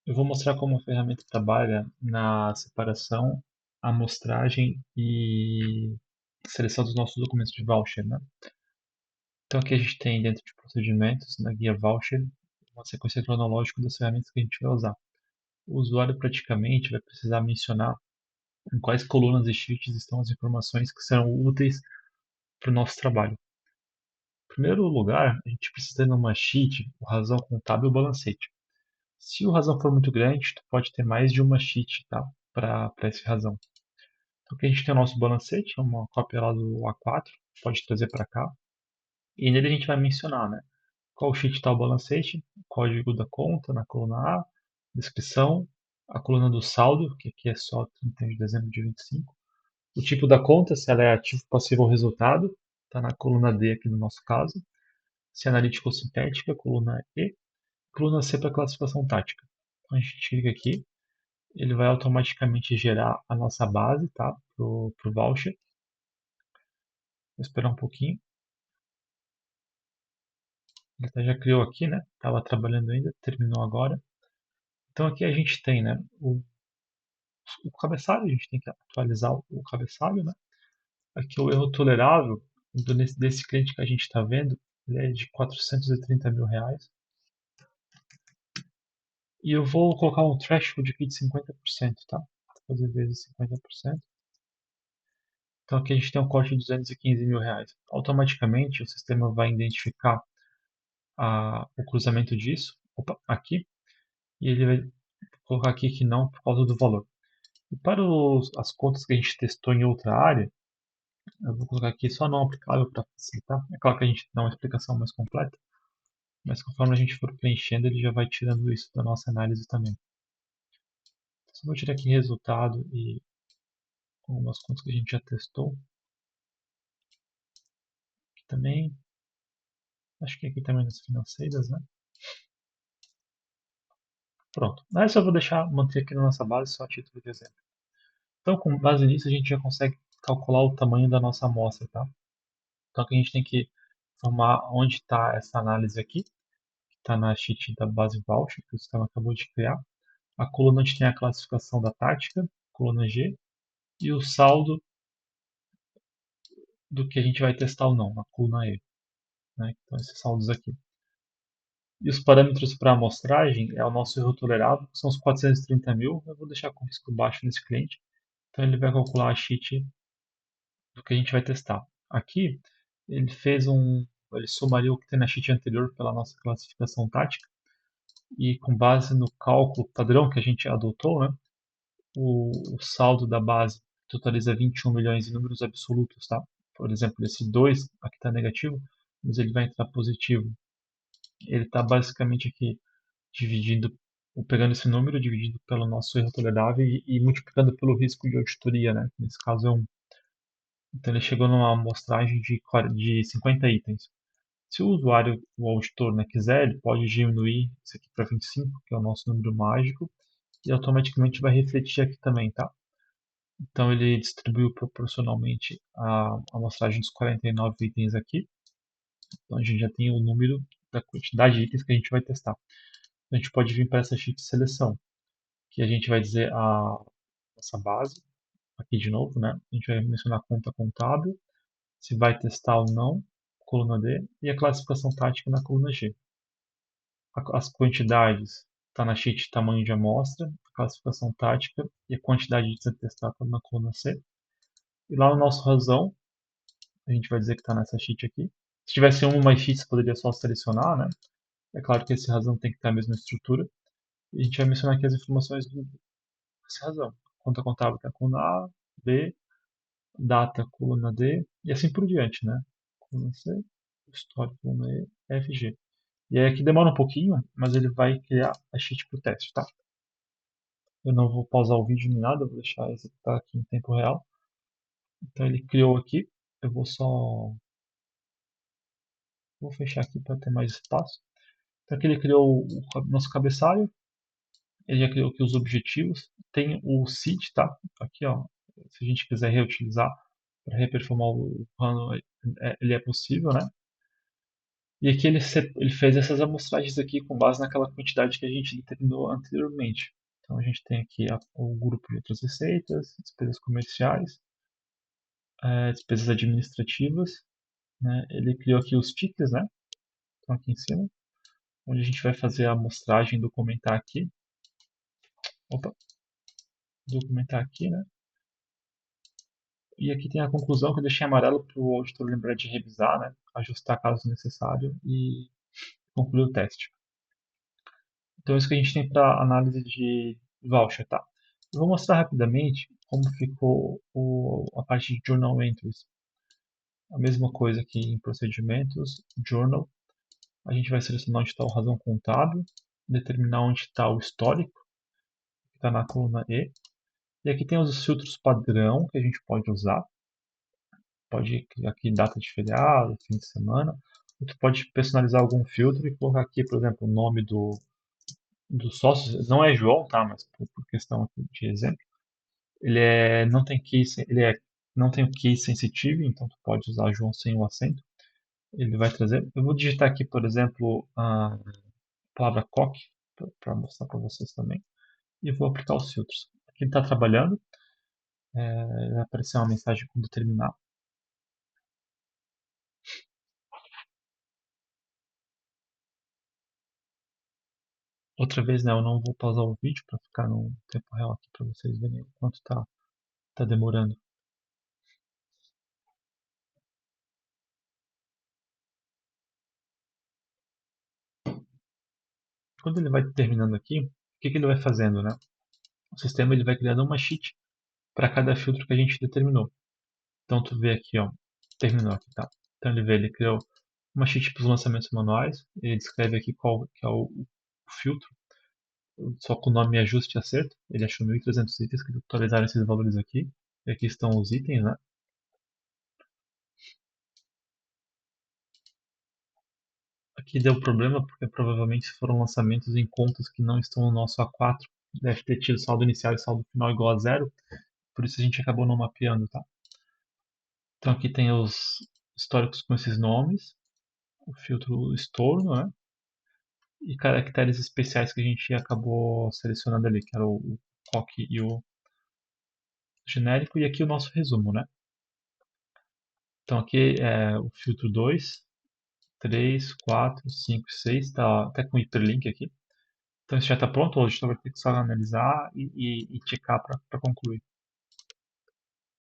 Eu vou mostrar como a ferramenta trabalha na separação, amostragem e seleção dos nossos documentos de voucher, né? Então aqui a gente tem dentro de procedimentos, na guia voucher, uma sequência cronológica das ferramentas que a gente vai usar. O usuário praticamente vai precisar mencionar em quais colunas e sheets estão as informações que serão úteis para o nosso trabalho. Em primeiro lugar, a gente precisa numa sheet o razão contábil e o balancete. Se o razão for muito grande, tu pode ter mais de uma sheet, tá? Para esse razão. Então aqui a gente tem o nosso balancete, uma cópia lá do A4, pode trazer para cá. E nele a gente vai mencionar, né? Qual sheet está o balancete, código da conta na coluna A, descrição, a coluna do saldo, que aqui é só 31 de dezembro de 25, o tipo da conta, se ela é ativo, passivo ou resultado, está na coluna D aqui no nosso caso, se é analítica ou sintética, coluna E, coluna C para classificação tática. Então a gente clica aqui, ele vai automaticamente gerar a nossa base, tá? Pro voucher. Vou esperar um pouquinho. Ele até já criou aqui, né? Estava trabalhando ainda, terminou agora. Então aqui a gente tem, né? O cabeçalho, a gente tem que atualizar o cabeçalho, né? Aqui o erro tolerável desse cliente que a gente está vendo, ele é de 430 mil reais. E eu vou colocar um threshold aqui de 50%, tá? Vou fazer vezes 50%. Então aqui a gente tem um corte de 215 mil reais. Automaticamente o sistema vai identificar o cruzamento disso, opa, aqui, e ele vai colocar aqui que não por causa do valor. E para as contas que a gente testou em outra área, eu vou colocar aqui só não aplicável para facilitar. É claro que a gente dá uma explicação mais completa, mas conforme a gente for preenchendo, ele já vai tirando isso da nossa análise também. Então, só vou tirar aqui resultado e algumas contas que a gente já testou. Aqui também, acho que aqui também nas financeiras, né? Pronto. Essa eu vou deixar, manter aqui na nossa base só a título de exemplo. Então, com base nisso, a gente já consegue calcular o tamanho da nossa amostra, tá? Então, aqui a gente tem que informar onde está essa análise aqui, que está na sheet da base voucher, que o sistema acabou de criar. A coluna onde tem a classificação da tática, coluna G, e o saldo do que a gente vai testar ou não, na coluna E. Né? Então, esses saldos aqui. E os parâmetros para amostragem é o nosso erro tolerável, que são os 430 mil. Eu vou deixar com risco baixo nesse cliente. Então, ele vai calcular a sheet do que a gente vai testar. Aqui, ele fez ele somaria o que tem na sheet anterior pela nossa classificação tática e com base no cálculo padrão que a gente adotou, né, o saldo da base totaliza 21 milhões em números absolutos, tá? Por exemplo, esse 2 aqui está negativo, mas ele vai entrar positivo. Ele está basicamente aqui dividindo, ou pegando esse número, dividido pelo nosso erro tolerável e multiplicando pelo risco de auditoria, né? Nesse caso é 1. Então ele chegou numa amostragem de 50 itens. Se o usuário, o auditor, né, quiser, ele pode diminuir isso aqui para 25, que é o nosso número mágico, e automaticamente vai refletir aqui também, tá? Então ele distribuiu proporcionalmente a amostragem dos 49 itens aqui. Então a gente já tem o número da quantidade de itens que a gente vai testar. Então, a gente pode vir para essa sheet de seleção, que a gente vai dizer a nossa base, aqui de novo, né? A gente vai mencionar a conta contábil, se vai testar ou não, coluna D, e a classificação tática na coluna G. As quantidades está na sheet tamanho de amostra, a classificação tática e a quantidade de itens testados na coluna C. E lá no nosso razão, a gente vai dizer que está nessa sheet aqui. Se tivesse uma mais sheets, poderia só selecionar, né? É claro que esse razão tem que ter a mesma estrutura. E a gente vai mencionar aqui as informações dessa razão. Conta contábil está coluna A, B, data coluna D e assim por diante, né? Coluna C, história coluna E, F, G. E aí aqui demora um pouquinho, mas ele vai criar a sheet para o teste, tá? Eu não vou pausar o vídeo nem nada, eu vou deixar executar aqui em tempo real. Então ele criou aqui, eu vou fechar aqui para ter mais espaço. Então aqui ele criou o nosso cabeçalho, ele já criou aqui os objetivos, tem o seed, tá? Aqui, ó, se a gente quiser reutilizar para reperformar o plano, ele é possível, né? E aqui ele fez essas amostragens aqui com base naquela quantidade que a gente determinou anteriormente. Então a gente tem aqui o grupo de outras receitas, despesas comerciais, despesas administrativas, né? Ele criou aqui os tickets, né? Estão aqui em cima, onde a gente vai fazer a amostragem do comentar aqui. Opa, documentar aqui, né? E aqui tem a conclusão que eu deixei em amarelo para o auditor lembrar de revisar, né? Ajustar caso necessário e concluir o teste. Então, isso que a gente tem para análise de voucher, tá? Eu vou mostrar rapidamente como ficou a parte de Journal Entries. A mesma coisa aqui em procedimentos, Journal. A gente vai selecionar onde está o razão contábil, determinar onde está o histórico, que está na coluna E. E aqui tem os filtros padrão que a gente pode usar. Pode criar aqui data de feriado, fim de semana. Tu pode personalizar algum filtro e colocar aqui, por exemplo, o nome do sócio. Não é João, tá? Mas por questão aqui de exemplo. Não tem não tem o key sensitive, então tu pode usar João sem o acento. Ele vai trazer. Eu vou digitar aqui, por exemplo, a palavra coque para mostrar para vocês também. E vou aplicar os filtros. Aqui ele está trabalhando. Vai aparecer uma mensagem quando terminar. Outra vez, né, eu não vou pausar o vídeo para ficar no tempo real aqui para vocês verem o quanto tá demorando. Quando ele vai terminando aqui, o que ele vai fazendo, né? O sistema ele vai criando uma sheet para cada filtro que a gente determinou. Então tu vê aqui, ó, terminou aqui, tá? Então ele criou uma sheet para os lançamentos manuais, ele descreve aqui qual que é o filtro, só com o nome ajuste e acerto. Ele achou 1.300 itens que atualizaram esses valores aqui. E aqui estão os itens, né? Aqui deu problema porque provavelmente foram lançamentos em contas que não estão no nosso A4. Deve ter tido saldo inicial e saldo final igual a zero. Por isso a gente acabou não mapeando, tá? Então aqui tem os históricos com esses nomes, o filtro estorno, né? E caracteres especiais que a gente acabou selecionando ali, que era o COC e o genérico. E aqui o nosso resumo, né? Então aqui é o filtro 2, 3, 4, 5, 6, tá até com hiperlink aqui. Então isso já está pronto, hoje só vai ter que só analisar e checar para concluir.